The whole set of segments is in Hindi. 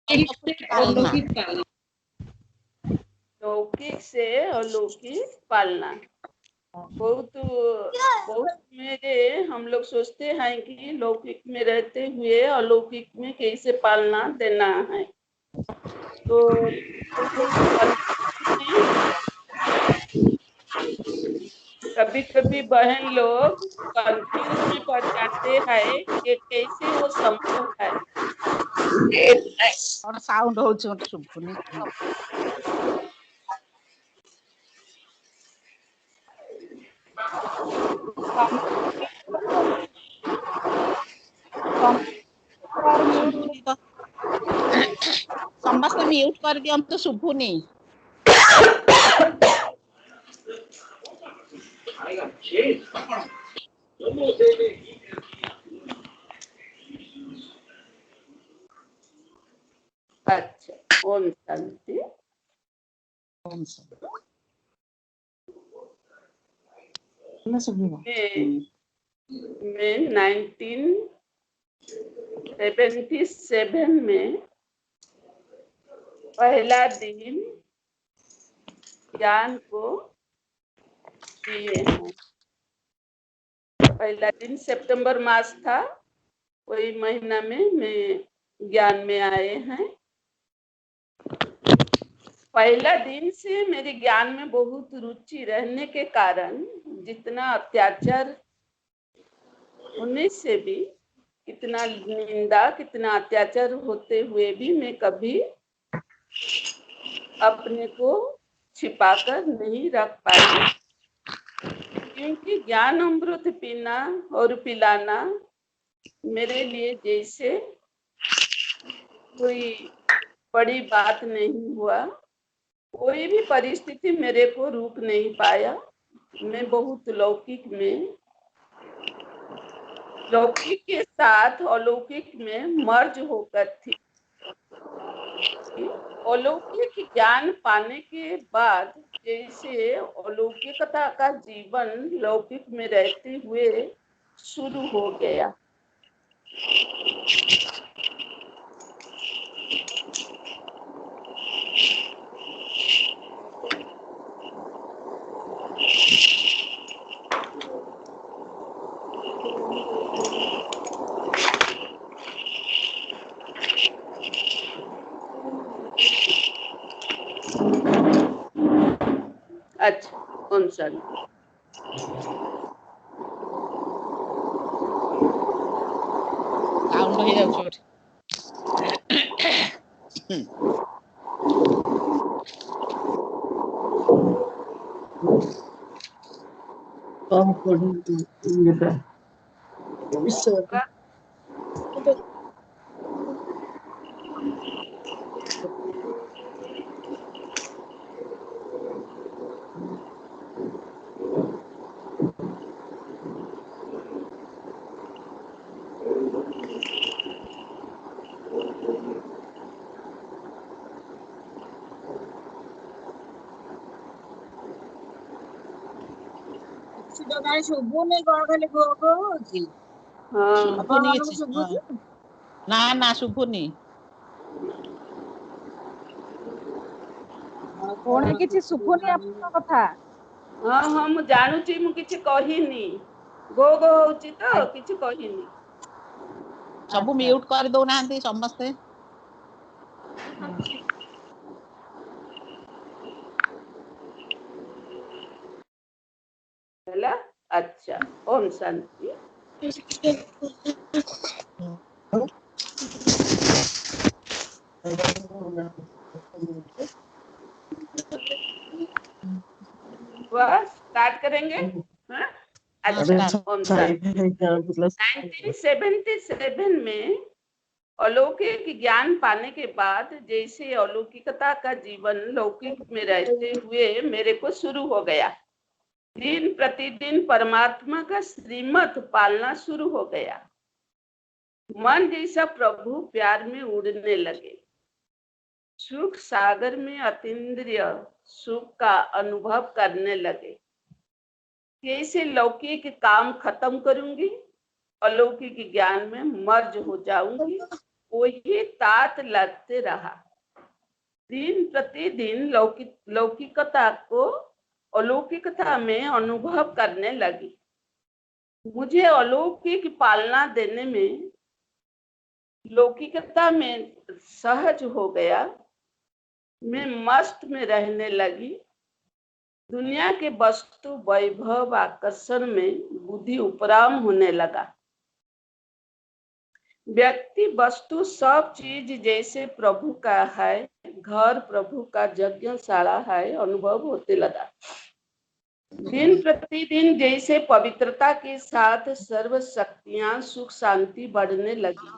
अलौकिक पालना। लौकिक से अलौकिक पालना। बहुत बहुत मेरे हम लोग सोचते हैं कि लौकिक में रहते हुए अलौकिक में कैसे पालना देना है। तो कभी कभी बहन लोग कंफ्यूज में पड़ जाते हैं कि कैसे वो संभव है। और साउंड हो सुबुनी। समस्त म्यूट कर दियंतु सुबुनी। अच्छा, ओम शांति। ओम शांति। मैं 1977 में पहला दिन ज्ञान को दिए हैं। पहला दिन सितंबर मास था, वही महीना में मैं ज्ञान में आए हैं। पहला दिन से मेरे ज्ञान में बहुत रुचि रहने के कारण जितना अत्याचार होने से भी, कितना निंदा, कितना अत्याचार होते हुए भी मैं कभी अपने को छिपाकर नहीं रख पाई, क्योंकि ज्ञान अमृत पीना और पिलाना मेरे लिए जैसे कोई बड़ी बात नहीं हुआ। कोई भी परिस्थिति मेरे को रोक नहीं पाया। मैं बहुत लौकिक के साथ अलौकिक में मर्ज होकर थी। अलौकिक ज्ञान पाने के बाद जैसे अलौकिकता का जीवन लौकिक में रहते हुए शुरू हो गया। अच्छा, ओम शांति। साउंड हो जाउछ। कम पढ़ी ये विश्व ଶୁଭୁନି କଣ ଖାଲି ଗୋ ଗୋ ହଉଛି। ଆପଣମାନଙ୍କୁ ଶୁଭୁଛି? ନା ନା ଶୁଭୁନି। ପୁଣି କିଛି ଶୁଭୁନି ଆପଣଙ୍କ କଥା। ହଁ ହଁ ମୁଁ ଜାଣୁଛି, ମୁଁ କିଛି କହିନି। ଗୋ ଗୋ ହଉଛି ତ କିଛି କହିନି। ସବୁ म्यूट कर दो नांती समस्ते। हेला अच्छा, ओम शांति। बस स्टार्ट करेंगे। हाँ? अच्छा, ओम शांति। 1977 में अलौकिक ज्ञान पाने के बाद जैसे अलौकिकता का जीवन लौकिक में रहते हुए मेरे को शुरू हो गया। दिन प्रतिदिन परमात्मा का श्रीमत पालना शुरू हो गया। मन जैसा प्रभु प्यार में उड़ने लगे। सुख सागर में अतीन्द्रिय सुख का अनुभव करने लगे। कैसे लौकिक काम खत्म करूंगी, अलौकिक ज्ञान में मर्ज हो जाऊंगी, वही तात लगते रहा। दिन प्रतिदिन लौकिकता को अलौकिकता में अनुभव करने लगी। मुझे अलौकिक पालना देने में लौकिकता में सहज हो गया। मैं मस्त में रहने लगी। दुनिया के वस्तु वैभव आकर्षण में बुद्धि उपराम होने लगा। व्यक्ति वस्तु सब चीज जैसे प्रभु का है, घर प्रभु का यज्ञशाला है, अनुभव होते लगा। दिन प्रतिदिन जैसे पवित्रता के साथ सर्व शक्तियां सुख शांति बढ़ने लगी।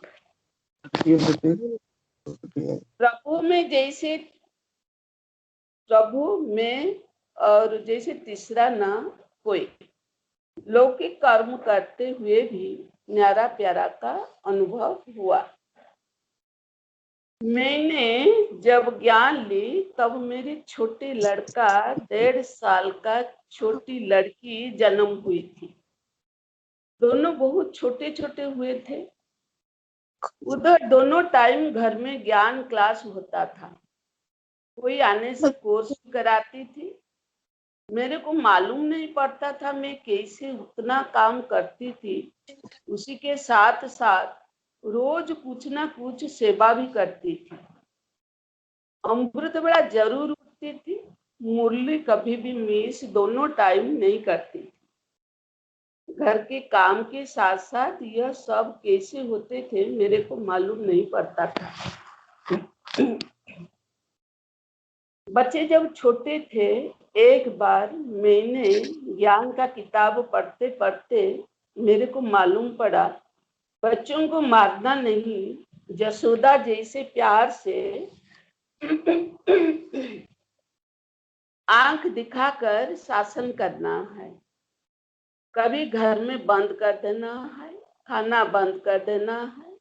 प्रभु में और जैसे तीसरा ना कोई। लौकिक कर्म करते हुए भी न्यारा प्यारा का अनुभव हुआ। मैंने जब ज्ञान ली तब मेरे छोटे लड़का 1.5 साल का छोटी लड़की जन्म हुई थी। दोनों बहुत छोटे छोटे हुए थे। उधर दोनों टाइम घर में ज्ञान क्लास होता था। कोई आने से कोर्स कराती थी। मेरे को मालूम नहीं पड़ता था मैं कैसे उतना काम करती थी। उसी के साथ साथ रोज कुछ ना कुछ सेवा भी करती थी। अमृत वेला जरूर उठती थी। मुरली कभी भी मिस दोनों टाइम नहीं करती थी। घर के काम के साथ साथ यह सब कैसे होते थे मेरे को मालूम नहीं पड़ता था। बच्चे जब छोटे थे, एक बार मैंने ज्ञान का किताब पढ़ते पढ़ते मेरे को मालूम पड़ा बच्चों को मारना नहीं, जसोदा जैसे प्यार से आंख दिखाकर शासन करना है। कभी घर में बंद कर देना है, खाना बंद कर देना है।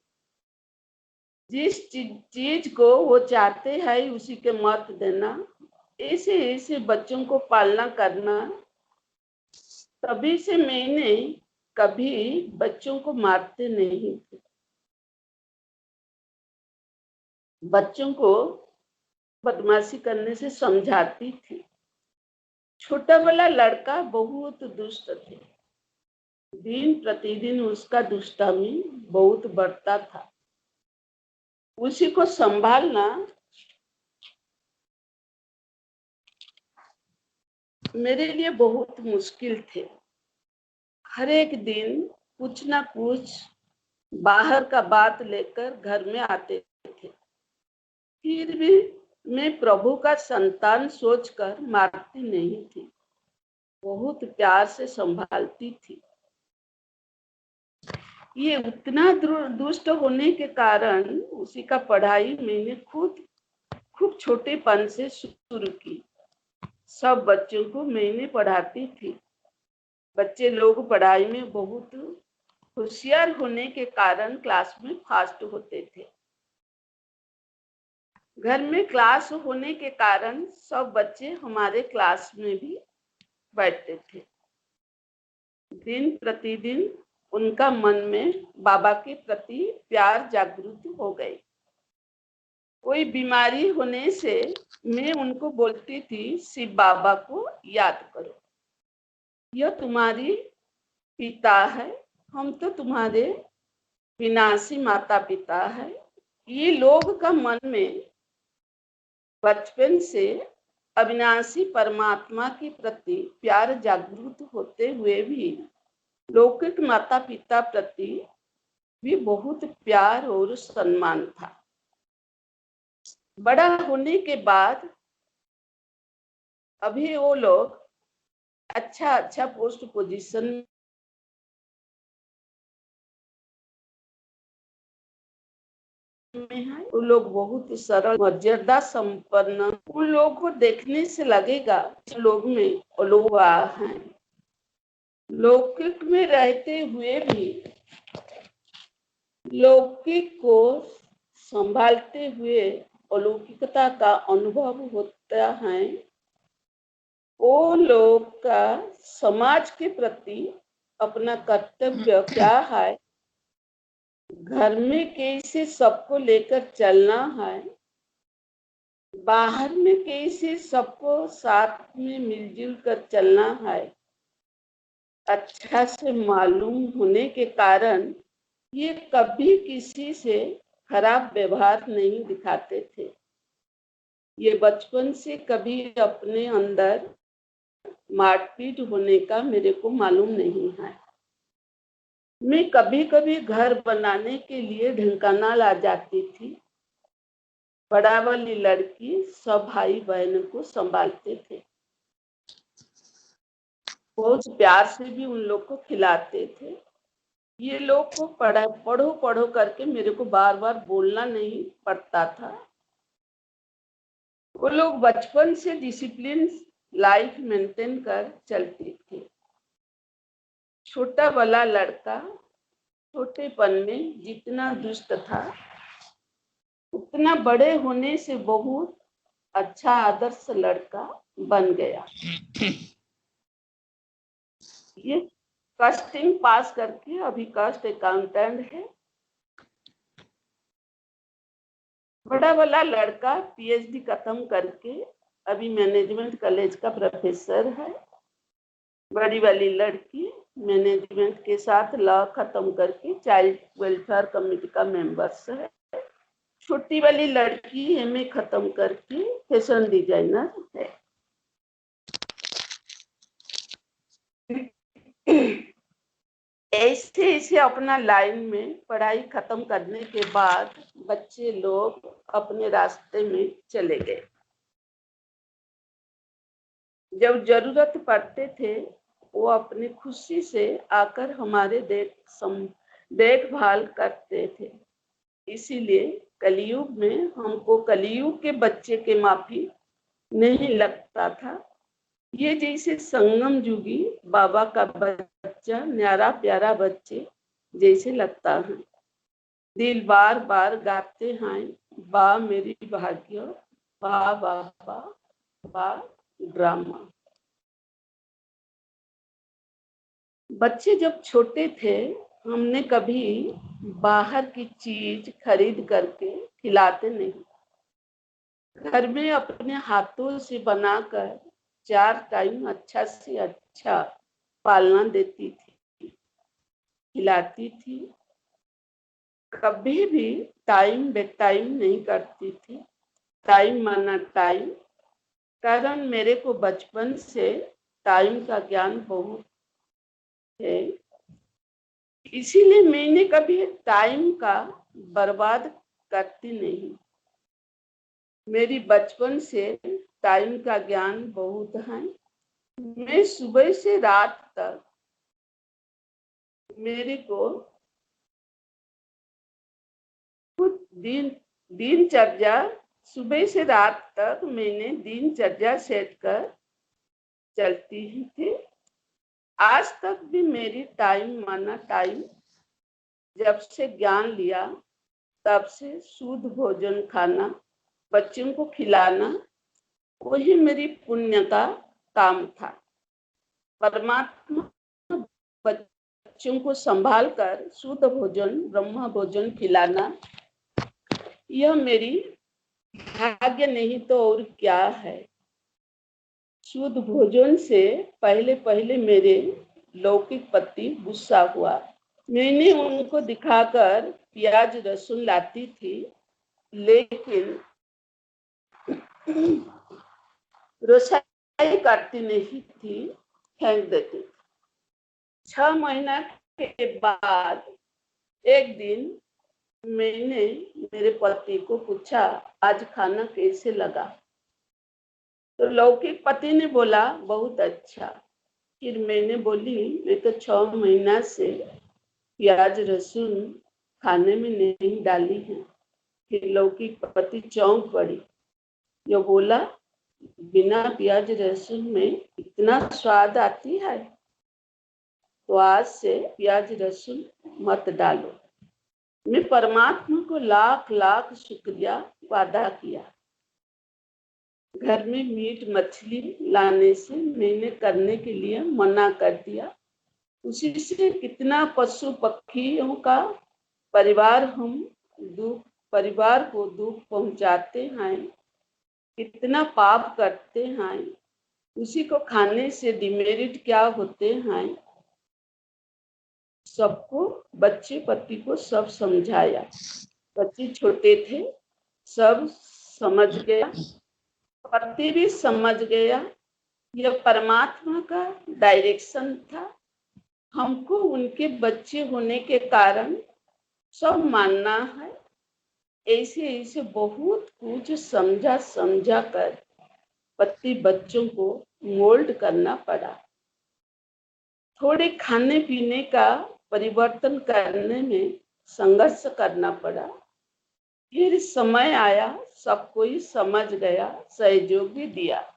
जिस चीज को वो चाहते हैं उसी के मत देना। ऐसे ऐसे बच्चों को पालना करना। तभी से मैंने कभी बच्चों को मारते नहीं थे। बच्चों को बदमाशी करने से समझाती थी। छोटा वाला लड़का बहुत दुष्ट थे। दिन प्रतिदिन उसका दुष्टामी बहुत बढ़ता था। उसी को संभालना मेरे लिए बहुत मुश्किल थे। हर एक दिन कुछ ना कुछ बाहर का बात लेकर घर में आते थे। फिर भी मैं प्रभु का संतान सोचकर मारती नहीं थी, बहुत प्यार से संभालती थी। ये उतना दुष्ट होने के कारण उसी का पढ़ाई मैंने खूब छोटेपन से शुरू की। सब बच्चों को मैंने पढ़ाती थी। बच्चे लोग पढ़ाई में बहुत होशियार होने के कारण क्लास में फास्ट होते थे। घर में क्लास होने के कारण सब बच्चे हमारे क्लास में भी बैठते थे। दिन प्रतिदिन उनका मन में बाबा के प्रति प्यार जागृत हो गई। कोई बीमारी होने से मैं उनको बोलती थी शिव बाबा को याद करो, यह तुम्हारी पिता है, हम तो तुम्हारे विनाशी माता पिता है। ये लोग का मन में बचपन से अविनाशी परमात्मा के प्रति प्यार जागृत होते हुए भी लौकिक माता पिता प्रति भी बहुत प्यार और सम्मान था। बड़ा होने के बाद अभी वो लोग अच्छा पोस्ट पोजीशन में है। वो लोग बहुत सरल मर्यादा संपन्न। उन लोगों को देखने से लगेगा लोग में अलौकिकता है। लौकिक में रहते हुए भी लौकिक को संभालते हुए अलौकिकता का अनुभव होता है। वो लोग का समाज के प्रति अपना कर्तव्य क्या है घर में कैसे सबको लेकर चलना है, बाहर में कैसे सबको साथ में मिलजुल कर चलना है, अच्छा से मालूम होने के कारण ये कभी किसी से खराब व्यवहार नहीं दिखाते थे। ये बचपन से कभी अपने अंदर मारपीट होने का मेरे को मालूम नहीं है। मैं कभी कभी घर बनाने के लिए ढेंकाना ला जाती थी। बड़ा वाली लड़की सब भाई बहनों को संभालते थे, बहुत प्यार से भी उन लोग को खिलाते थे। ये लोग को पढ़ो पढ़ो करके मेरे को बार बार बोलना नहीं पड़ता था। वो लोग बचपन से डिसिप्लिन लाइफ मेंटेन कर चलते थे। छोटा वाला लड़का छोटेपन में जितना दुष्ट था, उतना बड़े होने से बहुत अच्छा आदर्श लड़का बन गया। ये कास्टिंग पास करके अभी कास्ट अकाउंटेंट है। बड़ा वाला लड़का पीएचडी खत्म करके अभी मैनेजमेंट कॉलेज का प्रोफेसर है। बड़ी वाली लड़की मैनेजमेंट के साथ लॉ खत्म करके चाइल्ड वेलफेयर कमेटी का मेंबर्स है। छोटी वाली लड़की एमए खत्म करके फैशन डिजाइनर है। ऐसे ऐसे अपना लाइन में पढ़ाई खत्म करने के बाद बच्चे लोग अपने रास्ते में चले गए। जब जरूरत पड़ते थे वो अपनी खुशी से आकर हमारे देखभाल करते थे। इसीलिए कलयुग में हमको कलयुग के बच्चे के माफी नहीं लगता था। ये जैसे संगम जुगी बाबा का बच्चा न्यारा प्यारा बच्चे जैसे लगता है। दिल बार बार गाते हैं, बा मेरी भाग्य, बा बाबा बा ड्रामा। बच्चे जब छोटे थे हमने कभी बाहर की चीज खरीद करके खिलाते नहीं। घर में अपने हाथों से बनाकर 4 टाइम अच्छा से अच्छा पालना देती थी, खिलाती थी। कभी भी टाइम बे टाइम नहीं करती थी। टाइम माना टाइम, कारण मेरे को बचपन से टाइम का ज्ञान बहुत है। इसीलिए मैंने कभी टाइम का बर्बाद करती नहीं। मेरी बचपन से टाइम का ज्ञान बहुत है। मैं सुबह से रात तक मेरे को खुद दिनचर्या सुबह से रात तक मैंने दिनचर्या सेट कर चलती ही थी। आज तक भी मेरी टाइम माना टाइम, जब से ज्ञान लिया तब से शुद्ध भोजन खाना, बच्चों को खिलाना, वही मेरी पुण्य का काम था। परमात्मा बच्चों को संभाल कर शुद्ध भोजन ब्रह्म भोजन खिलाना, यह मेरी भाग्य नहीं तो और क्या है। शुद्ध भोजन से पहले पहले मेरे लौकिक पति गुस्सा हुआ। मैंने उनको दिखाकर प्याज लहसुन लाती थी, लेकिन रसोई करती नहीं थी, फेंक देती थी। 6 महीना के बाद एक दिन मैंने मेरे पति को पूछा, आज खाना कैसे लगा? तो लौकिक पति ने बोला बहुत अच्छा। फिर मैंने बोली मैं तो 6 महीना से प्याज लहसुन खाने में नहीं डाली है। फिर लौकिक पति चौंक पड़ी। जो बोला बिना प्याज लहसुन में इतना स्वाद आती है, तो आज से प्याज लहसुन मत डालो। मैं परमात्मा को लाख लाख शुक्रिया अदा किया। घर में मीट मछली लाने से मैंने करने के लिए मना कर दिया। उसी से कितना पशु पक्षियों का परिवार को दुख पहुंचाते हैं, कितना पाप करते हैं, उसी को खाने से डिमेरिट क्या होते हैं, सबको बच्चे पति को सब समझाया। बच्चे छोटे थे, सब समझ गया, पति भी समझ गया। यह परमात्मा का डायरेक्शन था। हमको उनके बच्चे होने के कारण सब मानना है। ऐसे ऐसे बहुत कुछ समझा कर पति बच्चों को मोल्ड करना पड़ा। थोड़े खाने पीने का परिवर्तन करने में संघर्ष करना पड़ा। फिर समय आया, सब कोई समझ गया, सहयोग भी दिया।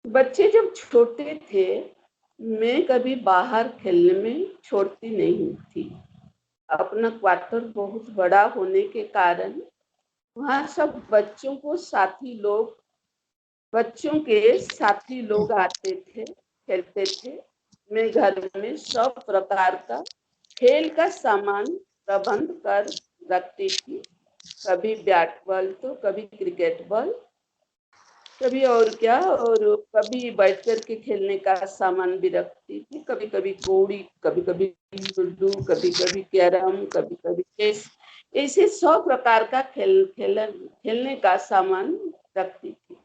बच्चे जब छोटे थे, मैं कभी बाहर खेलने में छोड़ती नहीं थी। अपना क्वार्टर बहुत बड़ा होने के कारण वहाँ सब बच्चों के साथी लोग आते थे, खेलते थे। मैं घर में सब प्रकार का खेल का सामान प्रबंध कर रखती थी। कभी बैट बॉल तो कभी क्रिकेट बॉल, कभी और क्या, और कभी बैठ कर के खेलने का सामान भी रखती थी। कभी कभी कौड़ी, कभी कभी लूडो, कभी कभी कैरम, कभी कभी चेस, ऐसे 100 प्रकार का खेलने का सामान रखती थी।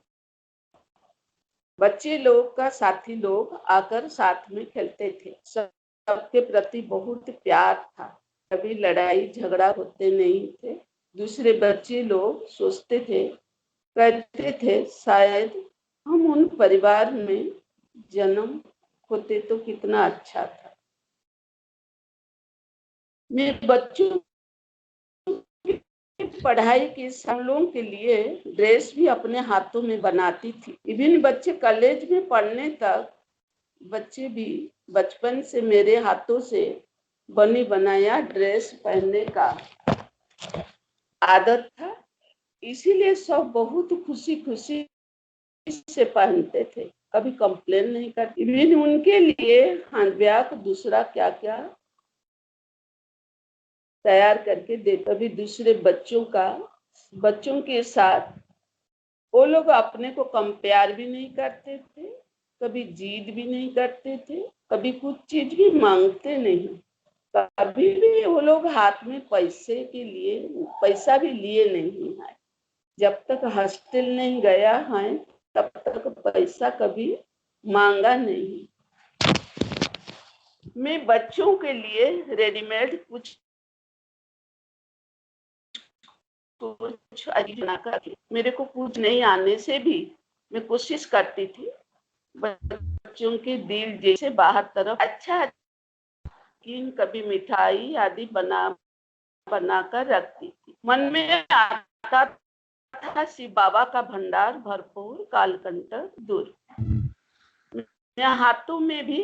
बच्चे लोग का साथी लोग आकर साथ में खेलते थे। सबके प्रति बहुत प्यार था। कभी लड़ाई झगड़ा होते नहीं थे। दूसरे बच्चे लोग सोचते थे, कहते थे, शायद हम उन परिवार में जन्म होते तो कितना अच्छा था। मैं बच्चों पढ़ाई के सालों के लिए ड्रेस भी अपने हाथों में बनाती थी। इवन बच्चे कॉलेज में पढ़ने तक बच्चे भी बचपन से मेरे हाथों से बनी बनाया ड्रेस पहनने का आदत था। इसीलिए सब बहुत खुशी खुशी से पहनते थे, कभी कंप्लेन नहीं करते। इवन उनके लिए हैंडबैग दूसरा क्या क्या तैयार करके दे। कभी दूसरे बच्चों के साथ वो लोग अपने को कंपेयर भी नहीं करते थे, कभी जिद भी नहीं करते थे, कभी कुछ चीज भी मांगते नहीं। कभी भी वो लोग हाथ में पैसा भी लिए नहीं है। जब तक हॉस्टल नहीं गया है तब तक पैसा कभी मांगा नहीं। मैं बच्चों के लिए रेडीमेड कुछ बनाकर, मेरे को कुछ नहीं आने से भी मैं कोशिश करती थी बच्चों के दिल जैसे बाहर तरफ अच्छा कभी मिठाई आदि बना कर रखती थी। मन में आता था शिव बाबा का भंडार भरपूर, कालकंठ दूर। मैं हाथों में भी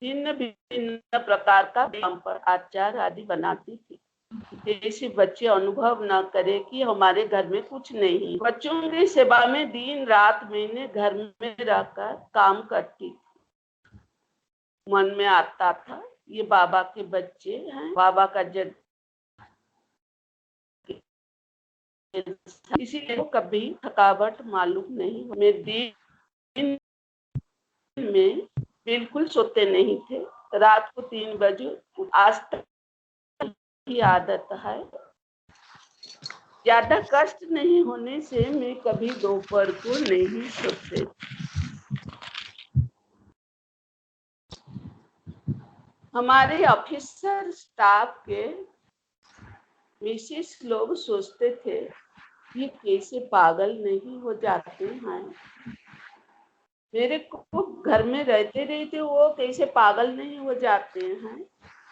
भिन्न भिन्न प्रकार का पापड़, अचार आदि बनाती थी, जैसे बच्चे अनुभव न करे कि हमारे घर में कुछ नहीं। बच्चों की सेवा में दिन रात मैंने घर में रहकर काम करती थी। मन में आता था ये बाबा के बच्चे हैं, बाबा का जन्म, इसीलिए कभी थकावट मालूम नहीं। मैं दिन में बिल्कुल सोते नहीं थे, रात को 3 बजे आज तक की आदत है। ज्यादा कष्ट नहीं होने से मैं कभी दोपहर को नहीं सोते। हमारे ऑफिसर स्टाफ के मिसेस लोग सोचते थे ये कैसे पागल नहीं हो जाते हैं। मेरे को घर में रहते रहते वो कैसे पागल नहीं हो जाते हैं।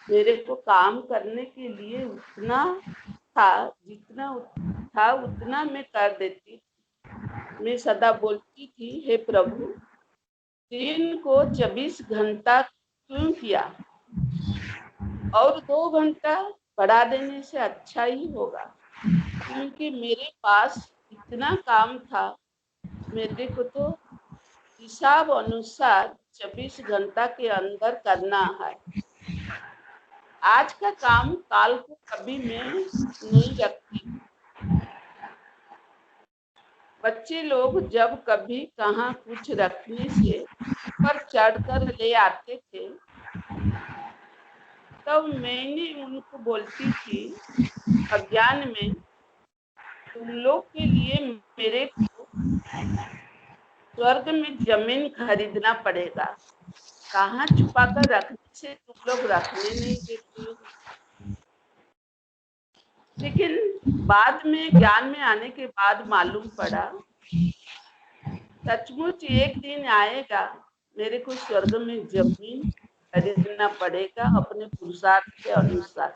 मेरे को काम करने के लिए उतना था, जितना था उतना मैं कर देती थी। मैं सदा बोलती थी, हे प्रभु, दिन को 24 घंटा क्यों किया, और 2 घंटा बढ़ा देने से अच्छा ही होगा, क्योंकि मेरे पास इतना काम था। मेरे को तो हिसाब अनुसार 24 घंटा के अंदर करना है। आज का काम काल को कभी मैं नहीं रखती। बच्चे लोग जब कभी कहाँ कुछ रखने से ऊपर चढ़कर ले आते थे, तब मैंने उनको बोलती थी, अज्ञान में तुम लोग के लिए मेरे को स्वर्ग में जमीन खरीदना पड़ेगा। कहाँ छुपा कर रखने से तुम लोग रखने नहीं देते हो। लेकिन बाद में ज्ञान में आने के बाद मालूम पड़ा, सचमुच एक दिन आएगा मेरे को स्वर्ग में जमीन खरीदना पड़ेगा अपने पुरुषार्थ के अनुसार।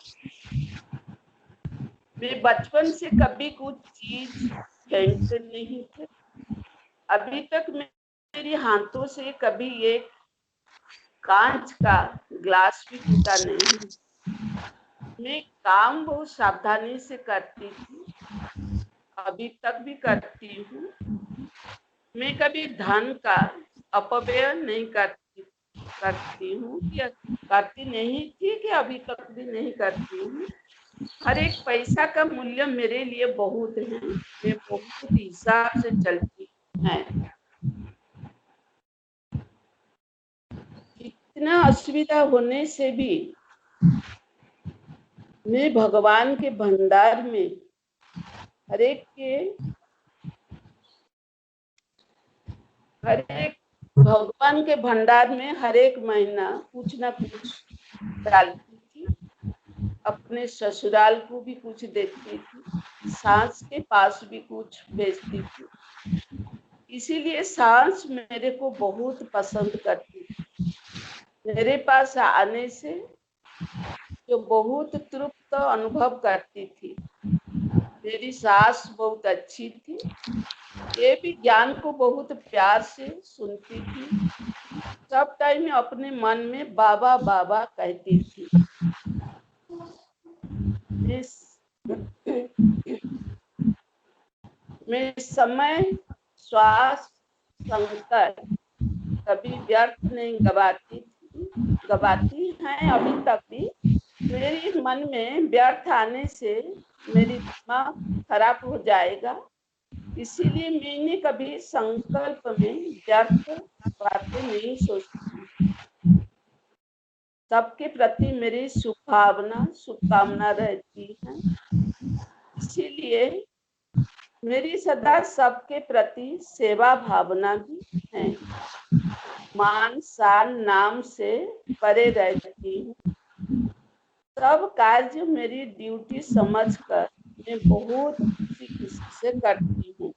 मैं बचपन से कभी कुछ चीज फेंकते नहीं थे। अभी तक मेरे हाथों से कभी एक कांच का ग्लास भी टूटा नहीं। मैं काम बहुत सावधानी से करती थी, अभी तक भी करती हूँ। मैं कभी धन का अपव्यय नहीं करती हूँ, या करती नहीं थी कि अभी तक भी नहीं करती हूँ। हर एक पैसा का मूल्य मेरे लिए बहुत है। मैं बहुत हिसाब से चलती है। इतना असुविधा होने से भी मैं भगवान के भंडार में हर एक भगवान के भंडार में हर एक महीना कुछ ना कुछ डालती थी। अपने ससुराल को भी कुछ देती थी, सास के पास भी कुछ भेजती थी। इसीलिए सास मेरे को बहुत पसंद करती थी। मेरे पास आने से जो बहुत तृप्त अनुभव करती थी। मेरी सास बहुत अच्छी थी। ये भी ज्ञान को बहुत प्यार से सुनती थी। सब टाइम अपने मन में बाबा बाबा कहती थी। मैं समय, श्वास, संकट कभी व्यर्थ नहीं गवाती हैं। अभी तक भी मेरे मन में व्यर्थ आने से मेरी दिमाग खराब हो जाएगा। इसीलिए मैंने कभी संकल्प में व्यर्थ बातें नहीं सोचती। सबके प्रति मेरी शुभकामना रहती है। इसीलिए मेरी सदा सबके प्रति सेवा भावना भी है। मान शान नाम से परे रहती हूँ। सब कार्य मेरी ड्यूटी समझकर मैं बहुत खुशी से करती हूँ।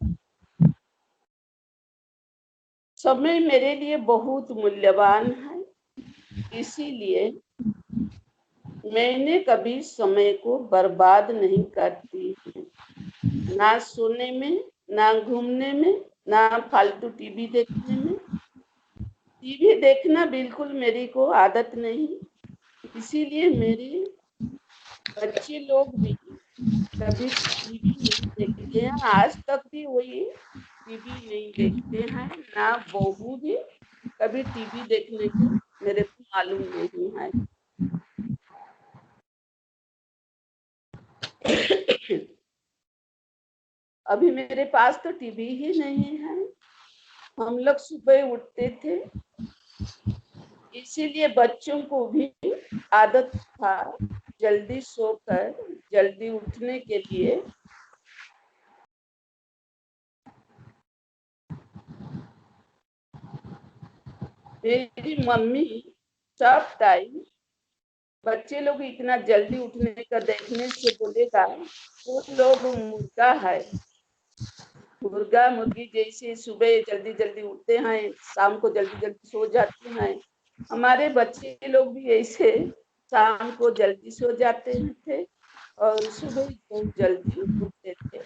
समय मेरे लिए बहुत मूल्यवान है। इसीलिए मैंने कभी समय को बर्बाद नहीं करती हूँ। ना सोने में, ना घूमने में, ना फालतू टीवी देखने में। टीवी देखना बिल्कुल मेरी को आदत नहीं। इसीलिए मेरे बच्चे लोग भी कभी टीवी नहीं देखते हैं। आज तक भी वही टीवी नहीं देखते हैं। ना बहू भी कभी टीवी देखने की मेरे को मालूम नहीं है। अभी मेरे पास तो टीवी ही नहीं है। हम लोग सुबह उठते थे, इसीलिए बच्चों को भी आदत था जल्दी सोकर जल्दी उठने के लिए। मेरी मम्मी सब टाइम बच्चे लोग इतना जल्दी उठने का देखने से बोलेगा, वो लोग मुर्गा है। मुर्गा मुर्गी जैसे सुबह जल्दी जल्दी उठते हैं, शाम को जल्दी जल्दी सो जाते हैं। हमारे बच्चे लोग भी ऐसे शाम को जल्दी सो जाते थे और सुबह बहुत जल्दी उठते थे।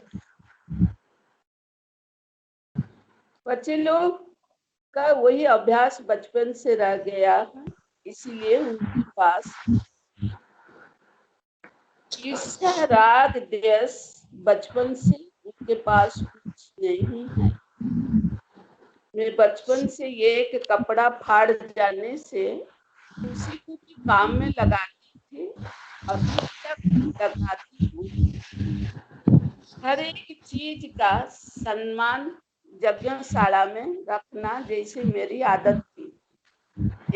बच्चे लोग का वही अभ्यास बचपन से रह गया है। इसीलिए उनके पास ईर्ष्या, राग, द्वेष बचपन से उनके पास कुछ नहीं है। मैं बचपन से एक कपड़ा फाड़ जाने से उसी को भी काम में लगाती थी, अभी तक लगाती हूँ। हर एक चीज का सम्मान यज्ञशाला में रखना जैसे मेरी आदत थी।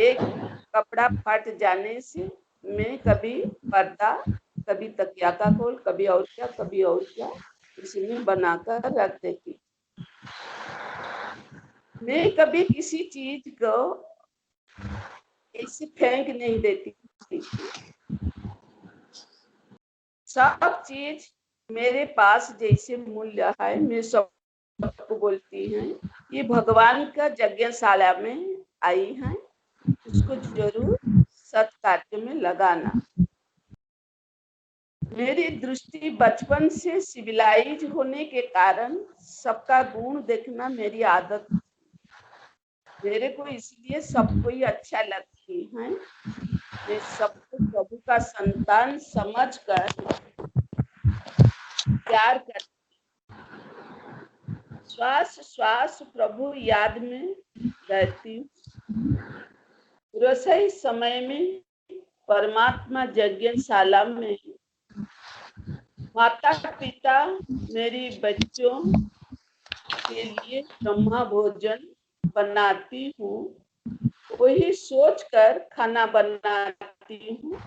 एक कपड़ा फट जाने से मैं कभी पर्दा, कभी तकिया का खोल, कभी और क्या इसमें बनाकर रख देती। मैं कभी किसी चीज को ऐसे फेंक नहीं देती थी। सब चीज मेरे पास जैसे मूल्य है, मैं सबको बोलती हैं ये भगवान का यज्ञशाला में आई है, उसको जरूर सत्कार्य में लगाना। मेरी दृष्टि बचपन से सिविलाइज होने के कारण सबका गुण देखना मेरी आदत। मेरे को इसलिए सबको ही अच्छा लगती है। मैं सबको प्रभु का संतान समझकर प्यार करती। श्वास श्वास प्रभु याद में रहती हूँ। रसोई समय में परमात्मा यज्ञशाला में माता पिता मेरी बच्चों के लिए ब्रह्मा भोजन बनाती हूँ, वही सोचकर खाना बनाती हूँ।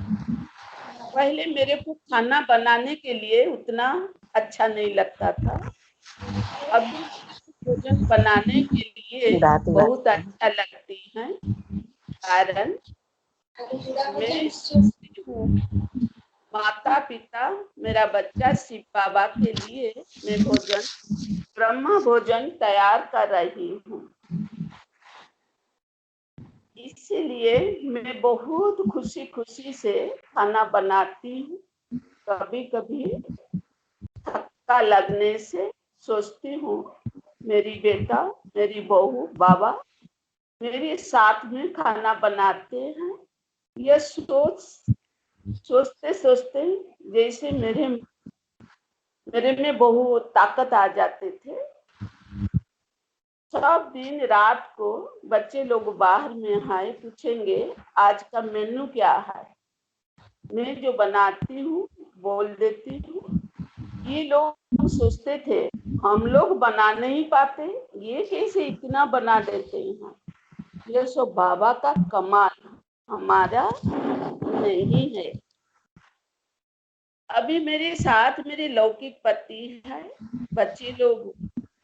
पहले मेरे को खाना बनाने के लिए उतना अच्छा नहीं लगता था, अभी भोजन बनाने के लिए बहुत अच्छा लगती है। कारण मैं सोचती हूँ माता पिता मेरा बच्चा शिव बाबा के लिए मैं भोजन ब्रह्मा भोजन तैयार कर रही हूँ। इसीलिए मैं बहुत खुशी खुशी से खाना बनाती हूँ। कभी कभी थक्का लगने से सोचती हूँ मेरी बेटा मेरी बहू बाबा मेरे साथ में खाना बनाते हैं। यह सोचते सोचते जैसे मेरे में बहुत ताकत आ जाते थे। सब दिन रात को बच्चे लोग बाहर में आए पूछेंगे आज का मेन्यू क्या है। मैं जो बनाती हूँ बोल देती हूँ। ये लोग सोचते थे हम लोग बना नहीं पाते, ये कैसे इतना बना देते हैं। ये सब बाबा का कमाल, हमारा नहीं है। अभी मेरे साथ मेरे लौकिक पति है। बच्चे लोग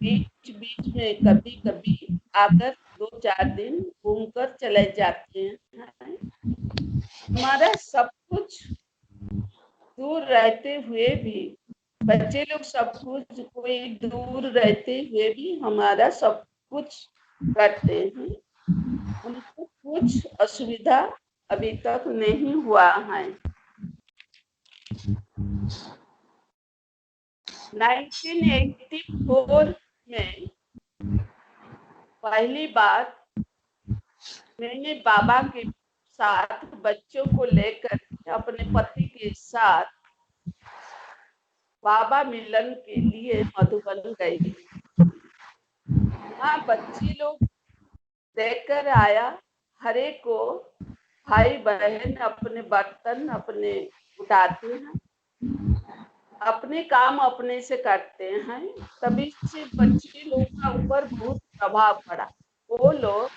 बीच बीच में कभी कभी आकर 2-4 दिन घूमकर चले जाते हैं। हमारा सब कुछ दूर रहते हुए भी बच्चे लोग सब कुछ कोई दूर रहते हुए भी हमारा सब कुछ करते हैं। उनको कुछ असुविधा अभी तक नहीं हुआ है। 1984 में पहली बार मैंने बाबा के साथ बच्चों को लेकर अपने पति के साथ बाबा मिलन के लिए मधुबन गई। वहाँ बच्चे लोग देखकर आया, हर एक को भाई बहन अपने बर्तन अपने उठाते हैं, अपने काम अपने से करते हैं। तभी से बच्चे लोग का ऊपर बहुत प्रभाव पड़ा। वो लोग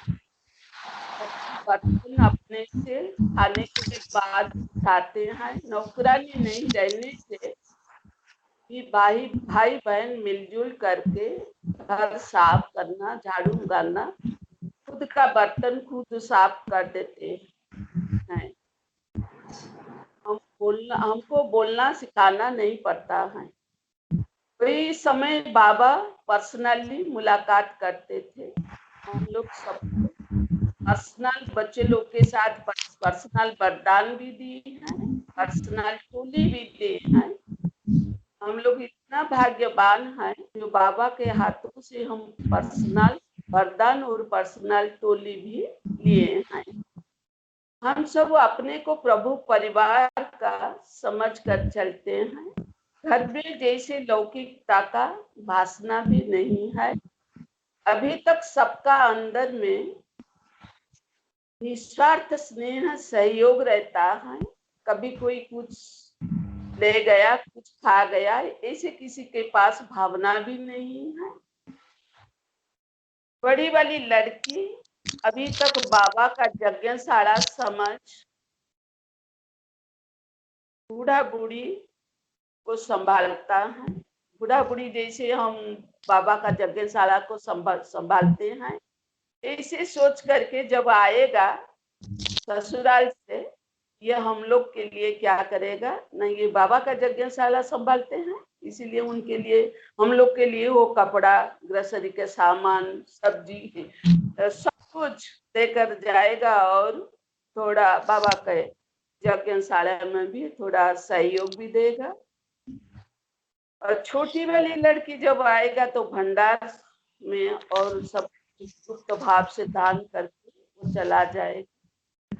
बर्तन अपने से खाने के बाद उठाते हैं। नौकरानी नहीं रहने से कि भाई बहन मिलजुल करके घर साफ करना, झाड़ू लगाना, खुद का बर्तन खुद साफ कर देते हैं। हमको बोलना सिखाना नहीं पड़ता है। वही समय बाबा पर्सनली मुलाकात करते थे। हम लोग सबको पर्सनल बच्चे लोग के साथ पर्सनल वरदान भी दिए हैं, पर्सनल टोली भी दिए हैं। हम लोग इतना भाग्यवान हैं जो बाबा के हाथों से हम पर्सनल वरदान और पर्सनल टोली भी लिए हैं। हम सब अपने को प्रभु परिवार का समझ कर चलते हैं। घर में जैसे लौकिकता का वासना भी नहीं है। अभी तक सबका अंदर में निस्वार्थ स्नेह सहयोग रहता है। कभी कोई कुछ ले गया, कुछ खा गया, ऐसे किसी के पास भावना भी नहीं है। बड़ी वाली लड़की अभी तक बाबा का यज्ञशाला समझ बूढ़ा बूढ़ी को संभालता है। बूढ़ा बूढ़ी जैसे हम बाबा का यज्ञशाला को संभालते हैं, ऐसे सोच करके जब आएगा ससुराल से, ये हम लोग के लिए क्या करेगा, नहीं ये बाबा का यज्ञशाला संभालते हैं, इसीलिए उनके लिए, हम लोग के लिए वो कपड़ा, ग्रोसरी के सामान, सब्जी, सब कुछ देकर जाएगा और थोड़ा बाबा के यज्ञशाला में भी थोड़ा सहयोग भी देगा। और छोटी वाली लड़की जब आएगा तो भंडार में और सब गुप्त भाव से दान करके वो चला जाएगा।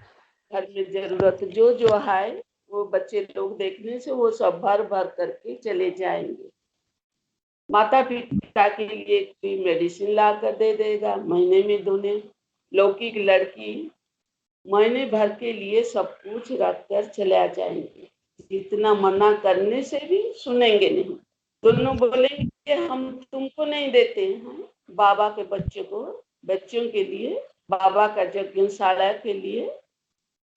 घर में जरूरत जो है वो बच्चे लोग देखने से वो सब भर भर करके चले जाएंगे। माता पिता के लिए कोई मेडिसिन ला कर दे देगा, महीने में दोने। लौकिक लड़की महीने भर के लिए सब कुछ रख कर चला जाएंगे। इतना मना करने से भी सुनेंगे नहीं। दोनों बोलेंगे हम तुमको नहीं देते हैं, बाबा के बच्चों के लिए, बाबा का यज्ञशाला के लिए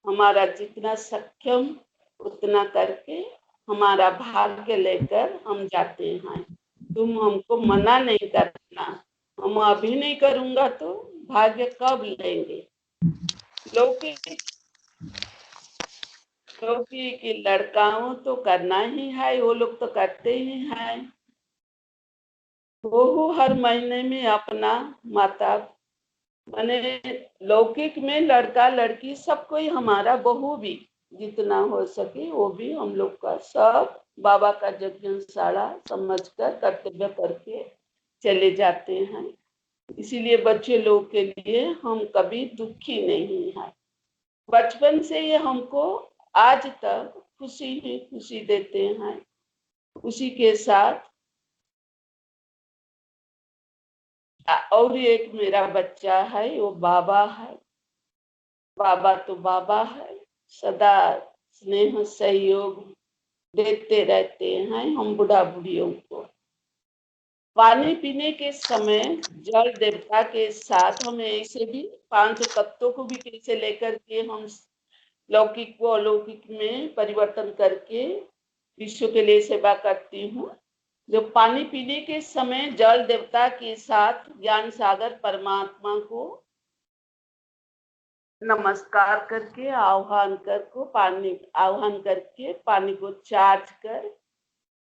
हमारा जितना सक्षम उतना करके हमारा भाग्य लेकर हम जाते हैं। तुम हमको मना नहीं करना, हम अभी नहीं करूंगा तो भाग्य कब लेंगे। लौकिक की लड़काओं तो करना ही है, वो लोग तो करते ही हैं। वो हर महीने में अपना माता माने लौकिक में लड़का लड़की सब कोई, हमारा बहू भी जितना हो सके वो भी हम लोग का सब बाबा का यज्ञशाला समझकर कर्तव्य करके चले जाते हैं। इसीलिए बच्चे लोग के लिए हम कभी दुखी नहीं है। बचपन से ये हमको आज तक खुशी ही खुशी देते हैं। उसी के साथ और एक मेरा बच्चा है, वो बाबा है। बाबा तो बाबा है, सदा स्नेह सहयोग देते रहते हैं हम बुढ़ा बुढ़ियों को। पानी पीने के समय जल देवता के साथ हमें ऐसे भी 5 तत्वों को भी कैसे लेकर के हम लौकिक को अलौकिक में परिवर्तन करके विश्व के लिए सेवा करती हूँ। जो पानी पीने के समय जल देवता के साथ ज्ञान सागर परमात्मा को नमस्कार करके आह्वान करके पानी को चार्ज कर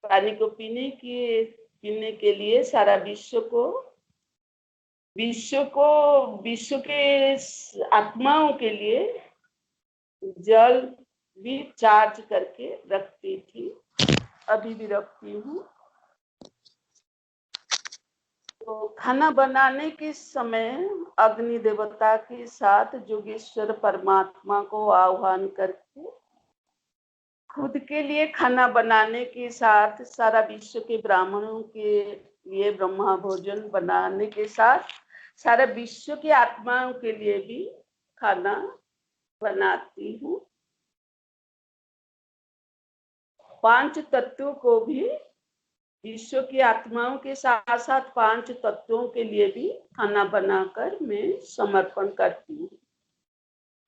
पानी को पीने के लिए सारा विश्व के आत्माओं के लिए जल भी चार्ज करके रखती थी, अभी भी रखती हूँ। तो खाना बनाने के समय अग्नि देवता के साथ योगेश्वर परमात्मा को आह्वान करके खुद के लिए खाना बनाने के साथ सारा विश्व के ब्राह्मणों के लिए ब्रह्मा भोजन बनाने के साथ सारा विश्व की आत्माओं के लिए भी खाना बनाती हूँ। 5 तत्वों को भी विश्व की आत्माओं के साथ साथ 5 तत्वों के लिए भी खाना बनाकर मैं समर्पण करती हूँ।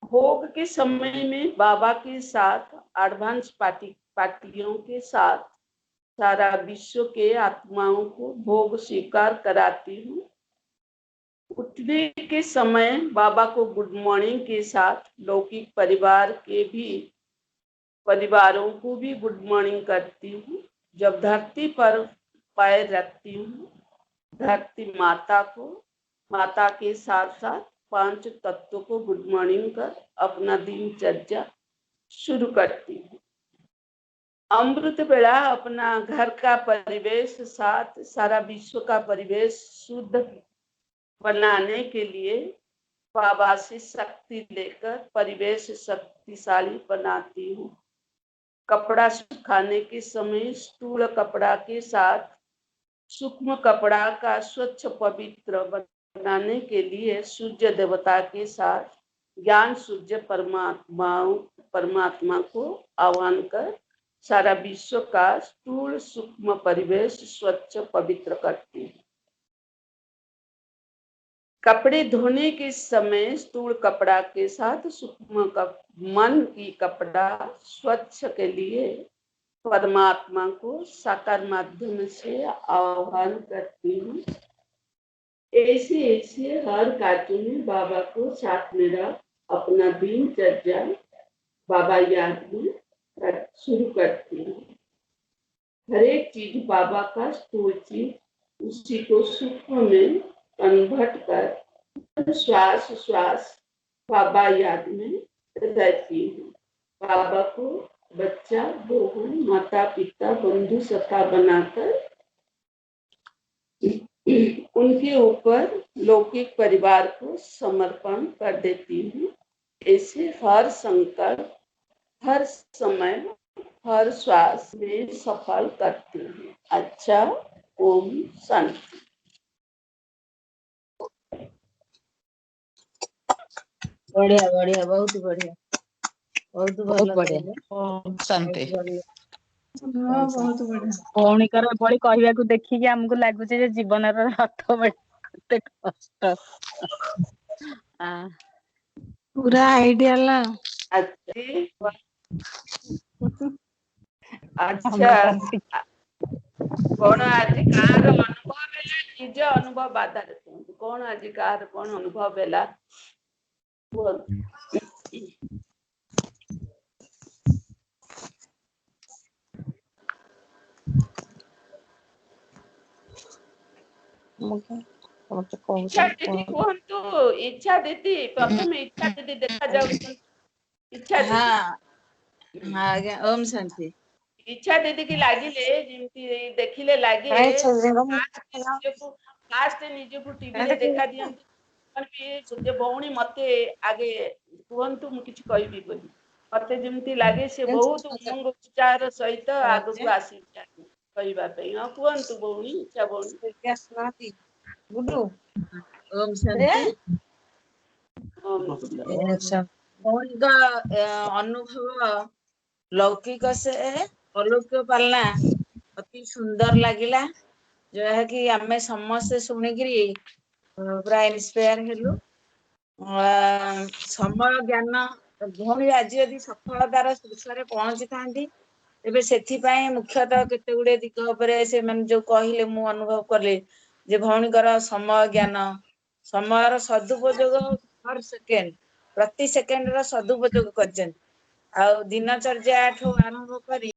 भोग के समय में बाबा के साथ एडवांस पार्टियों के साथ सारा विश्व के आत्माओं को भोग स्वीकार कराती हूँ। उठने के समय बाबा को गुड मॉर्निंग के साथ लौकिक परिवारों को भी गुड मॉर्निंग करती हूँ। जब धरती पर पैर रखती हूँ, धरती माता के साथ साथ 5 तत्वों को गुड मॉर्निंग कर अपना दिनचर्या शुरू करती हूँ। अमृत बेला अपना घर का परिवेश साथ सारा विश्व का परिवेश शुद्ध बनाने के लिए बाबा से शक्ति लेकर परिवेश शक्तिशाली बनाती हूँ। कपड़ा सुखाने के समय स्थूल कपड़ा के साथ सूक्ष्म कपड़ा का स्वच्छ पवित्र बनाने के लिए सूर्य देवता के साथ ज्ञान सूर्य परमात्मा को आह्वान कर सारा विश्व का स्थूल सूक्ष्म परिवेश स्वच्छ पवित्र करती है। कपड़े धोने के समय स्थूल कपड़ा के साथ सूक्ष्म मन की कपड़ा स्वच्छ के लिए परमात्मा को साकार माध्यम से आह्वान करती हूँ। ऐसे ऐसे हर कार्य में बाबा को साथ में रख अपना दिनचर्या बाबा याद में शुरू करती हूँ। हर एक चीज बाबा का स्थूल चीज उसी को सूक्ष्म में कन्वर्ट कर श्वास श्वास बाबा याद में रहती हूँ। बाबा को बच्चा बहू माता पिता बंधु सखा बनाकर उनके ऊपर लौकिक परिवार को समर्पण कर देती हूँ। ऐसे हर संकट हर समय हर श्वास में सफल करती हूँ। अच्छा, ओम शांति। बढ़िया बढ़िया बहुत बढ़िया बहुत बहुत बढ़िया। ओम शांति। बहुत बढ़िया ଭଉଣୀଙ୍କର ଏଭଳି କହିବାକୁ ଦେଖିକି ଆମକୁ ଲାଗୁଛି ଯେ ଜୀବନର ରଥ କେତେ କଷ୍ଟ। पूरा आइडिया ला अच्छा कौन आज कार अनुभव है निज अनुभव बाधार कौन आज कार कौन अनुभव है इच्छा दीदी कहतु इच्छा दीदी प्रथम इच्छा दीदी देखा जाऊ इच्छा दीदी हाँ आज्ञा ओम शांति इच्छा दीदी की लागिले जेमती देखिले लागे फास्ट निजको टीवी रे देखा दियंती जे भौणी मते आगे कहंतु मु किछ कहबी बोली मते जेमती लागे से बहुत उमंग उत्साह सहित आगु आसी कहबा पे हां कहंतु भौणी इच्छा भौणी गुड्डू ओम शांति उनका अनुभव लौकिक से अलौकिक पालना अति सुंदर लगिला जो है कि आमे समस्त शुणिकी पूरा इंस्पायर हेलु समय ज्ञान भौणी आज यदि सफलतार शीर्षे पहुंची थांती तेबे सेथिपाई मुख्यतः केते गुडे दिग उपरे से मन जो कहिले मु अनुभव करले जे भौणीकर समय ज्ञान समयर सदुपयोग हर सेकेंड प्रति सेकेंड रो सदुपयोग करछन आ दिनचर्या ठो आरंभ करी